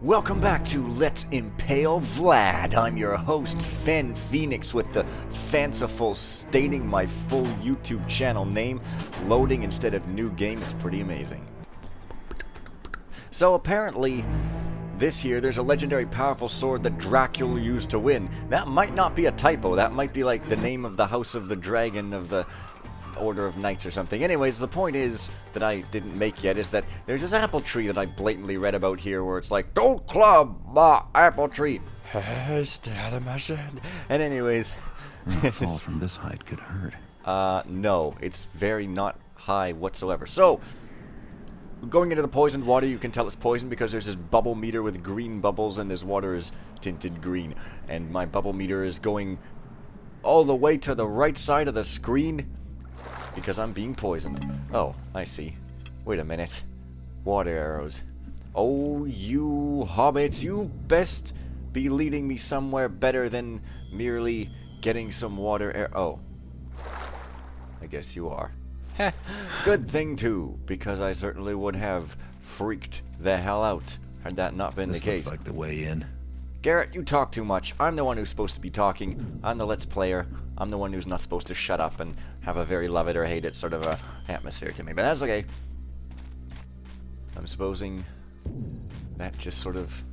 Welcome back to Let's Impale Vlad. I'm your host, Fen Phoenix, with the fanciful stating my full YouTube channel name. Loading instead of new game is pretty amazing. So apparently, this here, there's a legendary powerful sword that Dracula used to win. That might not be a typo. That might be like the name of the House of the Dragon of the Order of Knights or something. Anyways, the point is that I didn't make yet is that there's this apple tree that I blatantly read about here where it's like, don't club my apple tree. Stay out of my shed. And anyways, A fall from this height could hurt. no, it's very not high whatsoever. So, going into the poisoned water, you can tell it's poisoned because there's this bubble meter with green bubbles and this water is tinted green. And my bubble meter is going all the way to the right side of the screen because I'm being poisoned. Oh, I see. Wait a minute. Water arrows. Oh, you hobbits, you best be leading me somewhere better than merely getting some water air. Oh. I guess you are. Heh. Good thing, too, because I certainly would have freaked the hell out had that not been the case. Looks like the way in. Garrett, you talk too much. I'm the one who's supposed to be talking. I'm the Let's Player. I'm the one who's not supposed to shut up and have a very love it or hate it sort of a atmosphere to me. But that's okay. I'm supposing that just sort of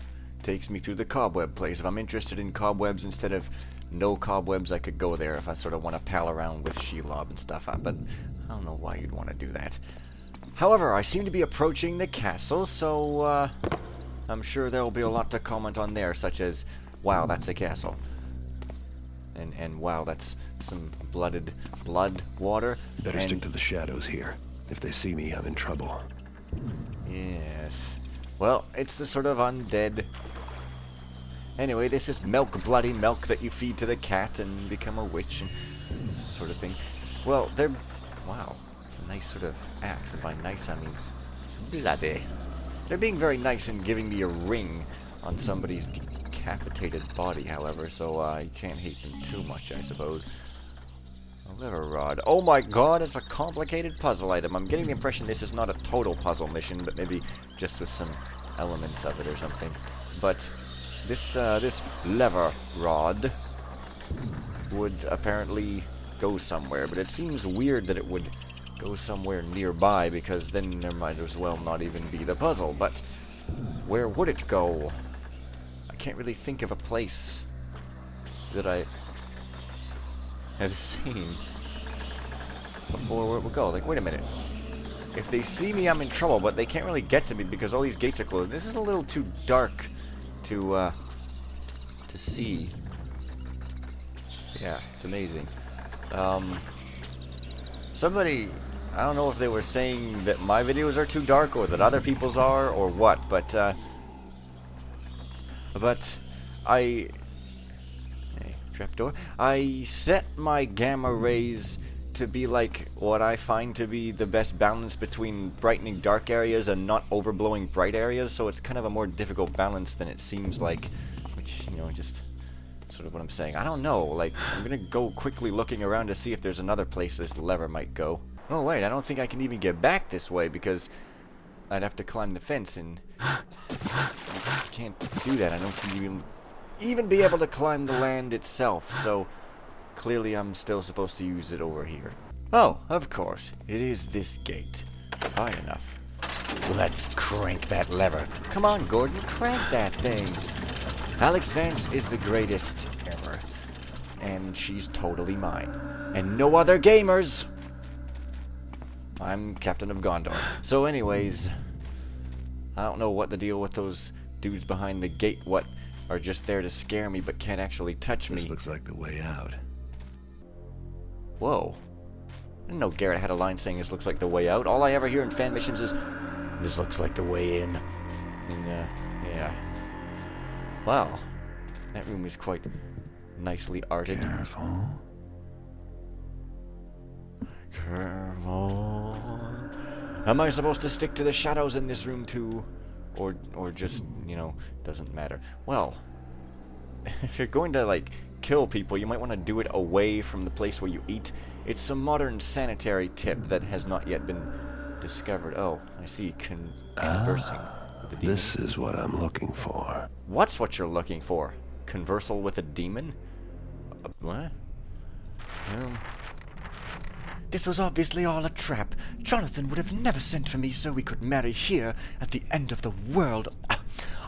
takes me through the cobweb place. If I'm interested in cobwebs instead of no cobwebs, I could go there if I sort of want to pal around with Shelob and stuff. But I don't know why you'd want to do that. However, I seem to be approaching the castle, so I'm sure there will be a lot to comment on there, such as, wow, that's a castle. And wow, that's some blood water. Better stick to the shadows here. If they see me, I'm in trouble. Yes. Well, it's the sort of undead. Anyway, this is bloody milk that you feed to the cat and become a witch and sort of thing. Well, they're... Wow, it's a nice sort of axe. And by nice, I mean bloody. They're being very nice in giving me a ring on somebody's decapitated body, however, so you can't hate them too much, I suppose. A liver rod. Oh my god, it's a complicated puzzle item. I'm getting the impression this is not a total puzzle mission, but maybe just with some elements of it or something. But this lever rod would apparently go somewhere, but it seems weird that it would go somewhere nearby, because then there might as well not even be the puzzle. But where would it go? I can't really think of a place that I have seen before where it would go. Like, wait a minute. If they see me, I'm in trouble, but they can't really get to me because all these gates are closed. This is a little too dark to see. Yeah, it's amazing. Somebody... I don't know if they were saying that my videos are too dark or that other people's are or what, but I... Hey, trapdoor. I set my gamma rays to be like what I find to be the best balance between brightening dark areas and not overblowing bright areas, so it's kind of a more difficult balance than it seems like, which, you know, just sort of what I'm saying. I don't know, like, I'm gonna go quickly looking around to see if there's another place this lever might go. Oh wait, I don't think I can even get back this way because I'd have to climb the fence, and I can't do that. I don't seem to even be able to climb the land itself, so clearly I'm still supposed to use it over here. Oh, of course, it is this gate. High enough. Let's crank that lever. Come on, Gordon, crank that thing. Alex Vance is the greatest ever, and she's totally mine. And no other gamers! I'm Captain of Gondor. So anyways, I don't know what the deal with those dudes behind the gate, what are just there to scare me but can't actually touch me. This looks like the way out. Whoa. I didn't know Garrett had a line saying this looks like the way out. All I ever hear in fan missions is, this looks like the way in. And, yeah. Wow. That room is quite nicely arted. Careful. Careful. Am I supposed to stick to the shadows in this room too? Or just, you know, doesn't matter. Well, if you're going to, like, kill people, you might want to do it away from the place where you eat. It's a modern sanitary tip that has not yet been discovered. Oh, I see. Conversing The demon? This is what I'm looking for. What's what you're looking for? Conversal with a demon? What? This was obviously all a trap. Jonathan would have never sent for me so we could marry here at the end of the world.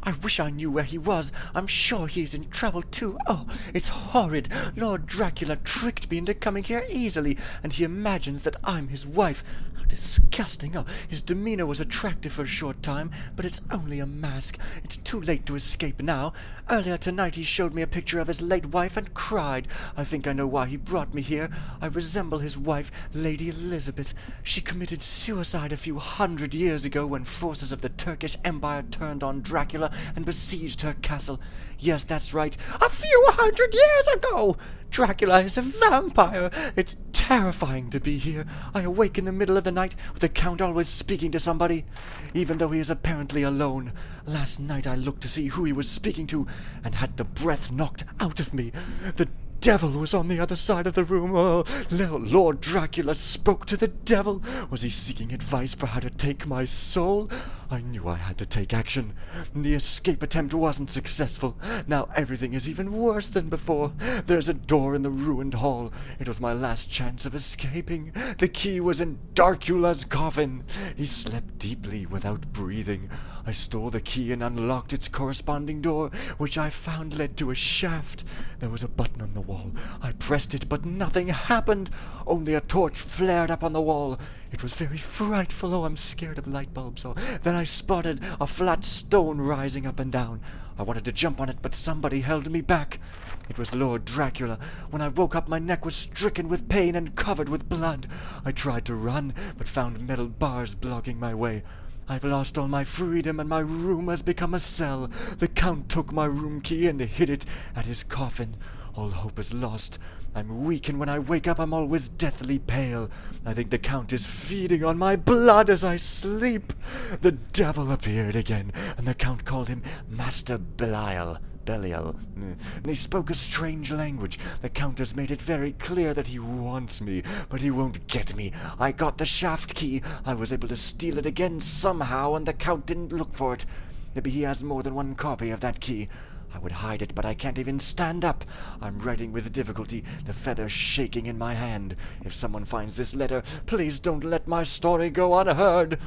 I wish I knew where he was. I'm sure he is in trouble too. Oh, it's horrid. Lord Dracula tricked me into coming here easily, and he imagines that I'm his wife. How disgusting. Oh, his demeanor was attractive for a short time, but it's only a mask. It's too late to escape now. Earlier tonight he showed me a picture of his late wife and cried. I think I know why he brought me here. I resemble his wife, Lady Elizabeth. She committed suicide a few hundred years ago when forces of the Turkish Empire turned on Dracula and besieged her castle. Yes, that's right. A few hundred years ago! Dracula is a vampire. It's terrifying to be here. I awake in the middle of the night with the Count always speaking to somebody, even though he is apparently alone. Last night I looked to see who he was speaking to and had the breath knocked out of me. The devil was on the other side of the room. Oh, Lord Dracula spoke to the devil. Was he seeking advice for how to take my soul? I knew I had to take action. The escape attempt wasn't successful. Now everything is even worse than before. There's a door in the ruined hall. It was my last chance of escaping. The key was in Dracula's coffin. He slept deeply without breathing. I stole the key and unlocked its corresponding door, which I found led to a shaft. There was a button on the wall. I pressed it, but nothing happened. Only a torch flared up on the wall. It was very frightful. Oh, I'm scared of light bulbs. Oh, then I spotted a flat stone rising up and down. I wanted to jump on it, but somebody held me back. It was Lord Dracula. When I woke up, my neck was stricken with pain and covered with blood. I tried to run, but found metal bars blocking my way. I've lost all my freedom, and my room has become a cell. The Count took my room key and hid it at his coffin. All hope is lost. I'm weak, and when I wake up, I'm always deathly pale. I think the Count is feeding on my blood as I sleep. The devil appeared again, and the Count called him Master Belial. They spoke a strange language. The Count has made it very clear that he wants me, but he won't get me. I got the shaft key. I was able to steal it again somehow, and the Count didn't look for it. Maybe he has more than one copy of that key. I would hide it, but I can't even stand up. I'm writing with difficulty, the feather shaking in my hand. If someone finds this letter, please don't let my story go unheard.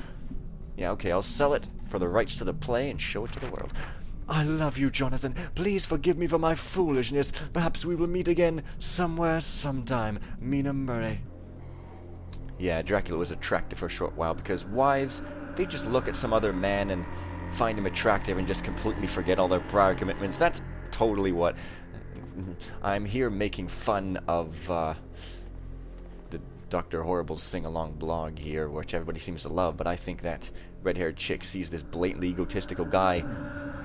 Yeah, okay, I'll sell it for the rights to the play and show it to the world. I love you, Jonathan. Please forgive me for my foolishness. Perhaps we will meet again somewhere, sometime. Mina Murray. Yeah, Dracula was attractive for a short while because wives, they just look at some other man and find him attractive and just completely forget all their prior commitments. That's totally what... I'm here making fun of the Dr. Horrible's sing-along blog here, which everybody seems to love, but I think that red-haired chick sees this blatantly egotistical guy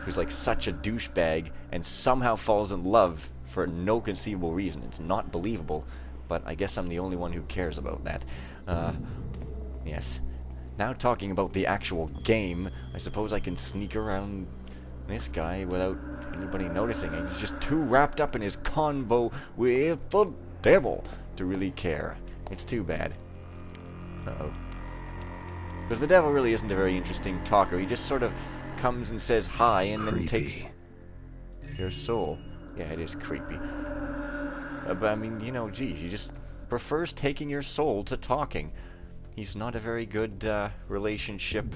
who's like such a douchebag and somehow falls in love for no conceivable reason. It's not believable, but I guess I'm the only one who cares about that. Yes. Now talking about the actual game, I suppose I can sneak around this guy without anybody noticing. And he's just too wrapped up in his convo with the devil to really care. It's too bad. Uh-oh. Because the devil really isn't a very interesting talker. He just sort of comes and says hi and then takes your soul. Yeah, it is creepy. But I mean, you know, geez, he just prefers taking your soul to talking. He's not a very good relationship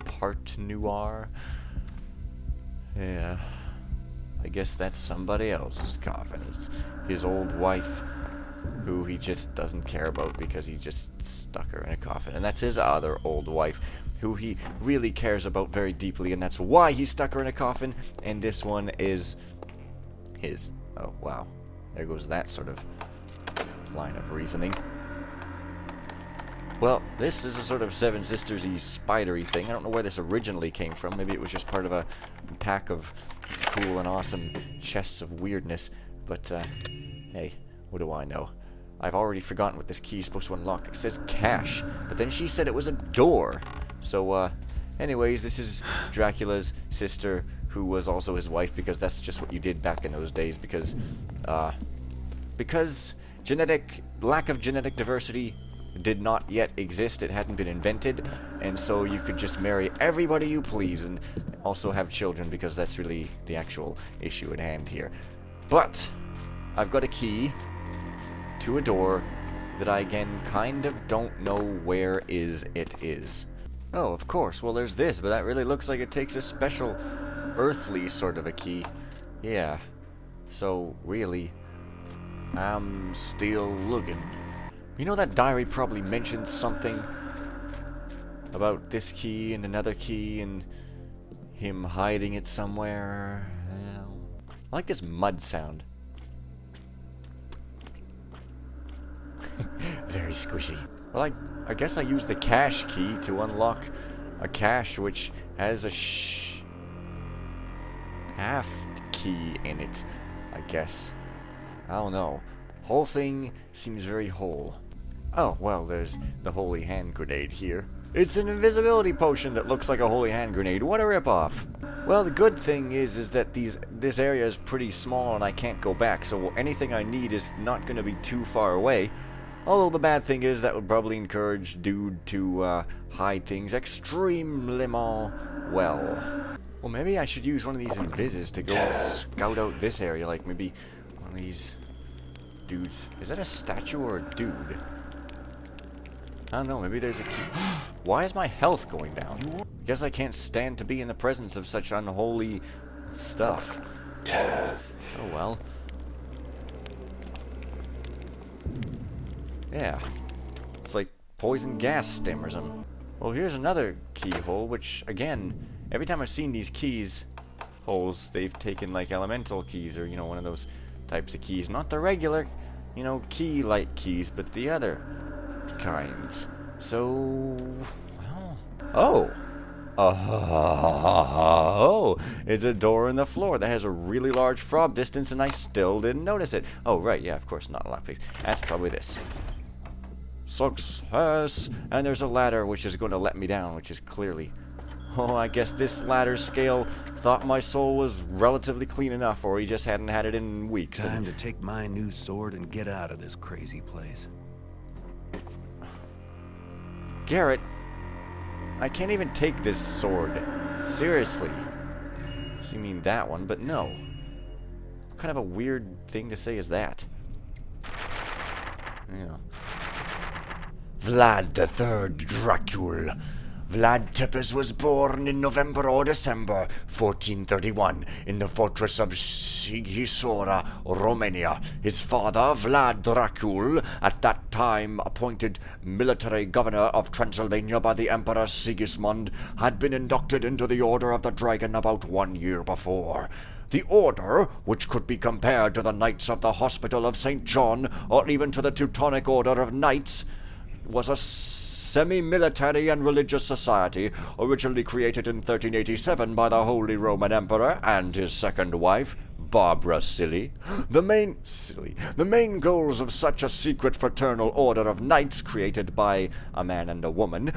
partner. Yeah. I guess that's somebody else's coffin. It's his old wife, who he just doesn't care about because he just stuck her in a coffin. And that's his other old wife, who he really cares about very deeply, and that's why he stuck her in a coffin. And this one is his. Oh, wow. There goes that sort of line of reasoning. Well, this is a sort of Seven Sisters-y spidery thing. I don't know where this originally came from. Maybe it was just part of a pack of cool and awesome chests of weirdness. But, hey, what do I know? I've already forgotten what this key is supposed to unlock. It says cash, but then she said it was a door. So, anyways, this is Dracula's sister, who was also his wife, because that's just what you did back in those days, because lack of genetic diversity did not yet exist. It hadn't been invented, and so you could just marry everybody you please and also have children, because that's really the actual issue at hand here. But I've got a key to a door that I, again, kind of don't know where it is. Oh, of course. Well, there's this, but that really looks like it takes a special earthly sort of a key. Yeah. So, really, I'm still looking. You know, that diary probably mentions something about this key and another key and him hiding it somewhere. I like this mud sound. Very squishy. Well, I guess I use the cache key to unlock a cache which has a half key in it, I guess. I don't know. Whole thing seems very whole. Oh, well, there's the holy hand grenade here. It's an invisibility potion that looks like a holy hand grenade. What a ripoff. Well, the good thing is that this area is pretty small and I can't go back, so anything I need is not going to be too far away. Although the bad thing is that would probably encourage dude to hide things extremely well. Well, maybe I should use one of these invises to go and scout out this area, like maybe one of these dudes. Is that a statue or a dude? I don't know, maybe there's a key. Why is my health going down? Guess I can't stand to be in the presence of such unholy stuff. Oh well. Yeah. It's like poison gas stem or something. Well, here's another keyhole, which, again, every time I've seen these keys holes, they've taken, like, elemental keys, or, you know, one of those types of keys. Not the regular, you know, key-like keys, but the other kinds. So, well, oh, it's a door in the floor that has a really large fob distance, and I still didn't notice it. Oh, right, yeah, of course, not a lockpick. That's probably this. Success! And there's a ladder which is going to let me down, which is clearly... Oh, I guess this ladder scale thought my soul was relatively clean enough, or he just hadn't had it in weeks. Time to take my new sword and get out of this crazy place. Garrett, I can't even take this sword. Seriously. So you mean that one, but no. What kind of a weird thing to say is that? Yeah. Vlad III Dracula. Vlad Tepes was born in November or December 1431 in the fortress of Sighisoara, Romania. His father, Vlad Dracul, at that time appointed military governor of Transylvania by the Emperor Sigismund, had been inducted into the Order of the Dragon about 1 year before. The order, which could be compared to the Knights of the Hospital of St. John, or even to the Teutonic Order of Knights, was a semi-military and religious society originally created in 1387 by the Holy Roman Emperor and his second wife, Barbara Silly. The main goals of such a secret fraternal order of knights created by a man and a woman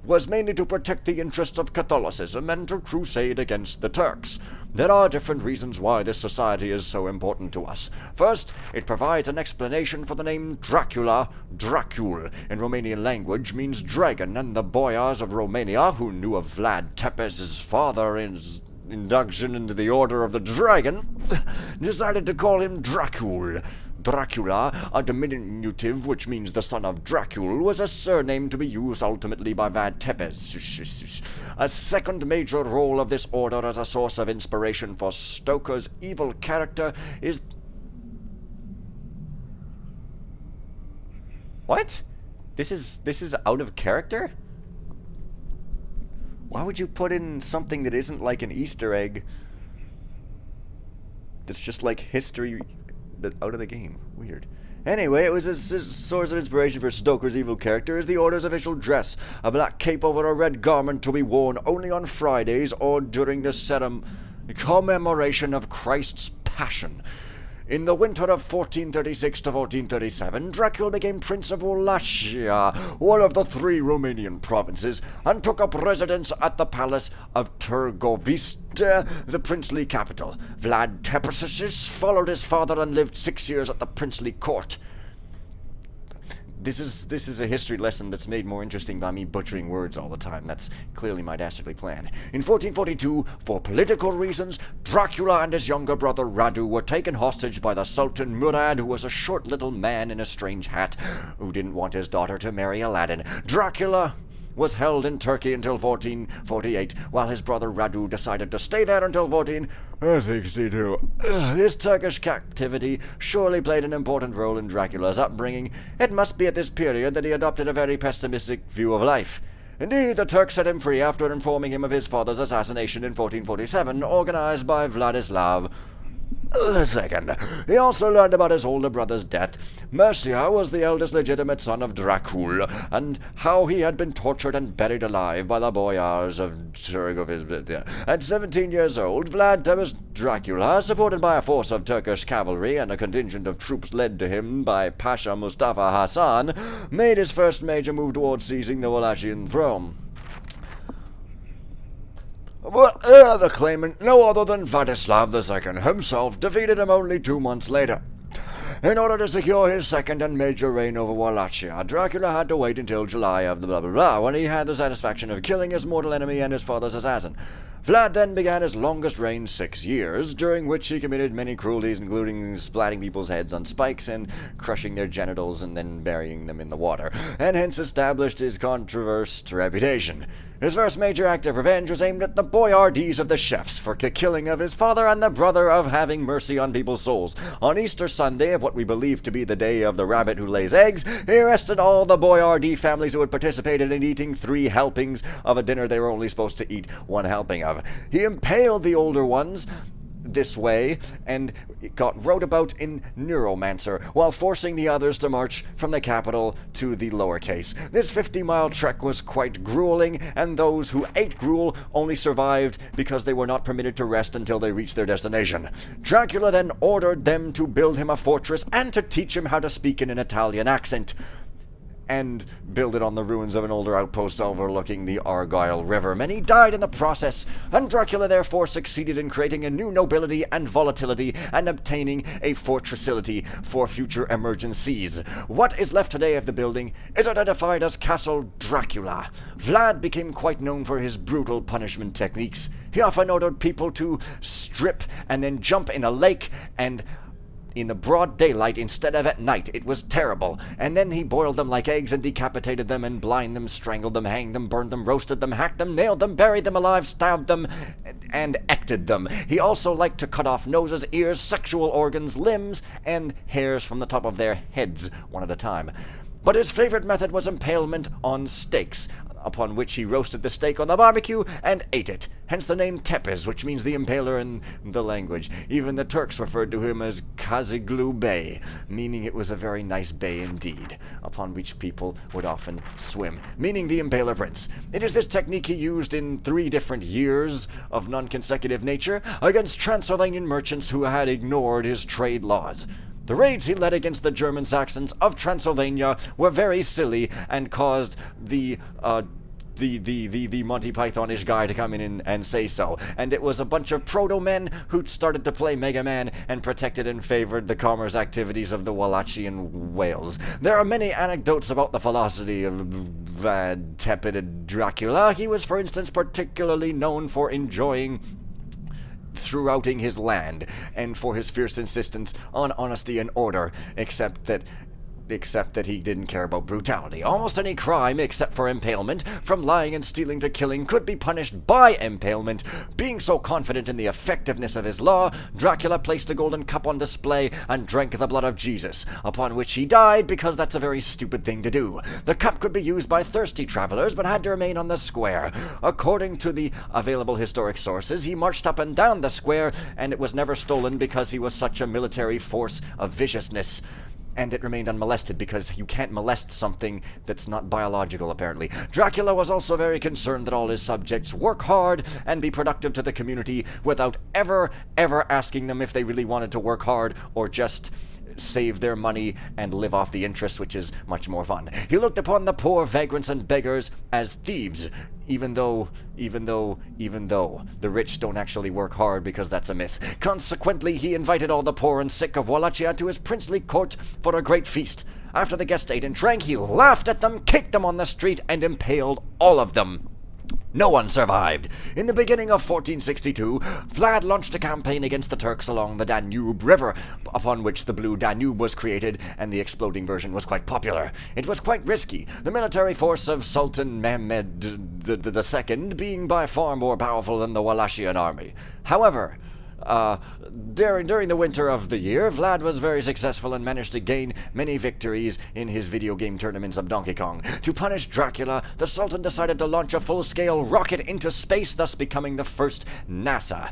was mainly to protect the interests of Catholicism and to crusade against the Turks. There are different reasons why this society is so important to us. First, it provides an explanation for the name Dracula. Dracul in Romanian language means dragon, and the boyars of Romania, who knew of Vlad Tepes' father's induction into the Order of the Dragon, decided to call him Dracul. Dracula, a diminutive which means the son of Dracul, was a surname to be used ultimately by Vlad Tepes. A second major role of this order as a source of inspiration for Stoker's evil character is... What? This is out of character? Why would you put in something that isn't like an Easter egg? That's just like history out of the game. Weird. Anyway, it was a source of inspiration for Stoker's evil character is the Order's official dress, a black cape over a red garment to be worn only on Fridays or during the commemoration of Christ's Passion. In the winter of 1436 to 1437, Dracula became Prince of Wallachia, one of the 3 Romanian provinces, and took up residence at the palace of Târgoviste, the princely capital. Vlad Tepes followed his father and lived 6 years at the princely court. This is a history lesson that's made more interesting by me butchering words all the time. That's clearly my dastardly plan. In 1442, for political reasons, Dracula and his younger brother Radu were taken hostage by the Sultan Murad, who was a short little man in a strange hat, who didn't want his daughter to marry Aladdin. Dracula was held in Turkey until 1448, while his brother Radu decided to stay there until 1462. His Turkish captivity surely played an important role in Dracula's upbringing. It must be at this period that he adopted a very pessimistic view of life. Indeed, the Turks set him free after informing him of his father's assassination in 1447, organized by Vladislav II. He also learned about his older brother's death. Mercia was the eldest legitimate son of Dracula, and how he had been tortured and buried alive by the boyars of Turgovia. At 17 years old, Dracula, supported by a force of Turkish cavalry and a contingent of troops led to him by Pasha Mustafa Hassan, made his first major move towards seizing the Wallachian throne. But the claimant, no other than Vladislav II himself, defeated him only 2 months later. In order to secure his second and major reign over Wallachia, Dracula had to wait until July of the blah blah blah, when he had the satisfaction of killing his mortal enemy and his father's assassin. Vlad then began his longest reign, 6 years, during which he committed many cruelties, including splatting people's heads on spikes and crushing their genitals and then burying them in the water, and hence established his controversial reputation. His first major act of revenge was aimed at the boyardies of the chefs for the killing of his father and the brother of having mercy on people's souls. On Easter Sunday, of what we believe to be the day of the rabbit who lays eggs, he arrested all the boyardee families who had participated in eating 3 helpings of a dinner they were only supposed to eat 1 helping of. He impaled the older ones this way, and it wrote about in Neuromancer, while forcing the others to march from the capital to the lowercase. This 50-mile trek was quite grueling, and those who ate gruel only survived because they were not permitted to rest until they reached their destination. Dracula then ordered them to build him a fortress and to teach him how to speak in an Italian accent, and build it on the ruins of an older outpost overlooking the Argyle River. Many died in the process, and Dracula therefore succeeded in creating a new nobility and volatility and obtaining a fortressility for future emergencies. What is left today of the building is identified as Castle Dracula. Vlad became quite known for his brutal punishment techniques. He often ordered people to strip and then jump in a lake, and in the broad daylight instead of at night. It was terrible. And then he boiled them like eggs and decapitated them and blinded them, strangled them, hanged them, burned them, roasted them, hacked them, nailed them, buried them alive, stabbed them, and ected them. He also liked to cut off noses, ears, sexual organs, limbs, and hairs from the top of their heads, one at a time. But his favorite method was impalement on stakes, upon which he roasted the steak on the barbecue and ate it. Hence the name Tepes, which means the impaler in the language. Even the Turks referred to him as Kaziglu Bey, meaning it was a very nice bay indeed, upon which people would often swim, meaning the impaler prince. It is this technique he used in 3 different years of non-consecutive nature against Transylvanian merchants who had ignored his trade laws. The raids he led against the German Saxons of Transylvania were very silly and caused the Monty Pythonish guy to come in and say so. And it was a bunch of proto-men who started to play Mega Man and protected and favored the commerce activities of the Wallachian Wales. There are many anecdotes about the philosophy of Vlad Tepid Dracula. He was, for instance, particularly known for enjoying throughout his land, and for his fierce insistence on honesty and order, except that he didn't care about brutality. Almost any crime, except for impalement, from lying and stealing to killing, could be punished by impalement. Being so confident in the effectiveness of his law, Dracula placed a golden cup on display and drank the blood of Jesus, upon which he died, because that's a very stupid thing to do. The cup could be used by thirsty travelers, but had to remain on the square. According to the available historic sources, he marched up and down the square, and it was never stolen because he was such a military force of viciousness. And it remained unmolested because you can't molest something that's not biological, apparently. Dracula was also very concerned that all his subjects work hard and be productive to the community without ever asking them if they really wanted to work hard or just save their money and live off the interest, which is much more fun. He looked upon the poor vagrants and beggars as thieves, even though the rich don't actually work hard, because that's a myth. Consequently, he invited all the poor and sick of Wallachia to his princely court for a great feast. After the guests ate and drank, he laughed at them, kicked them on the street, and impaled all of them. No one survived. In the beginning of 1462, Vlad launched a campaign against the Turks along the Danube River, upon which the Blue Danube was created, and the exploding version was quite popular. It was quite risky, the military force of Sultan Mehmed II being by far more powerful than the Wallachian army. However, during the winter of the year, Vlad was very successful and managed to gain many victories in his video game tournaments of Donkey Kong. To punish Dracula, the Sultan decided to launch a full-scale rocket into space, thus becoming the first NASA.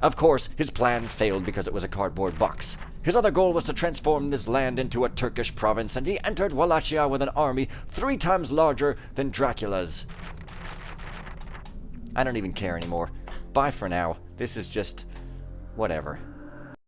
Of course, his plan failed because it was a cardboard box. His other goal was to transform this land into a Turkish province, and he entered Wallachia with an army 3 times larger than Dracula's. I don't even care anymore. Bye for now. This is just... whatever.